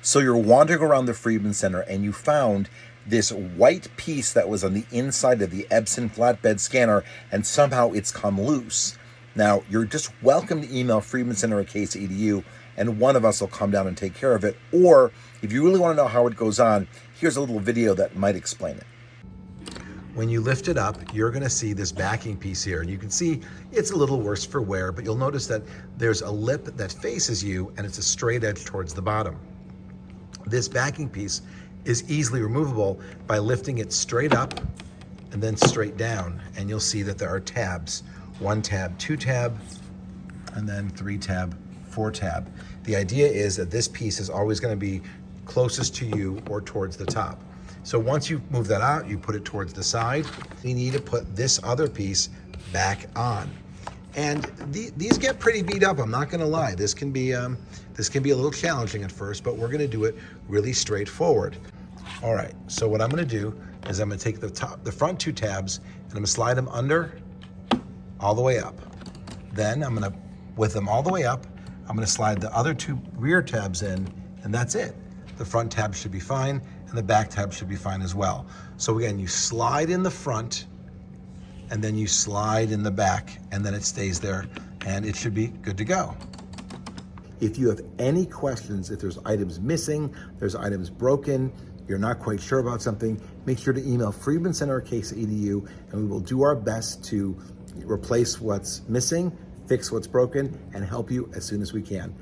So you're wandering around the Freedman Center and you found this white piece that was on the inside of the Epson flatbed scanner, and somehow it's come loose. Now, you're just welcome to email freedmancenter@case.edu, and one of us will come down and take care of it. Or if you really want to know how it goes on, here's a little video that might explain it. When you lift it up, you're going to see this backing piece here, and you can see it's a little worse for wear, but you'll notice that there's a lip that faces you and it's a straight edge towards the bottom. This backing piece is easily removable by lifting it straight up and then straight down, and you'll see that there are tabs. 1 tab, 2 tab, and then 3 tab, 4 tab. The idea is that this piece is always going to be closest to you or towards the top. So once you move that out, you put it towards the side. You need to put this other piece back on. And these get pretty beat up, I'm not gonna lie. This can be a little challenging at first, but we're gonna do it really straightforward. All right, so what I'm gonna do is I'm gonna take the front 2 tabs and I'm gonna slide them under all the way up. Then I'm gonna, with them all the way up, I'm gonna slide the other 2 rear tabs in, and that's it. The front tab should be fine, and the back tab should be fine as well. So again, you slide in the front, and then you slide in the back, and then it stays there, and it should be good to go. If you have any questions, if there's items missing, there's items broken, you're not quite sure about something, make sure to email freedmancenter@case.edu, and we will do our best to replace what's missing, fix what's broken, and help you as soon as we can.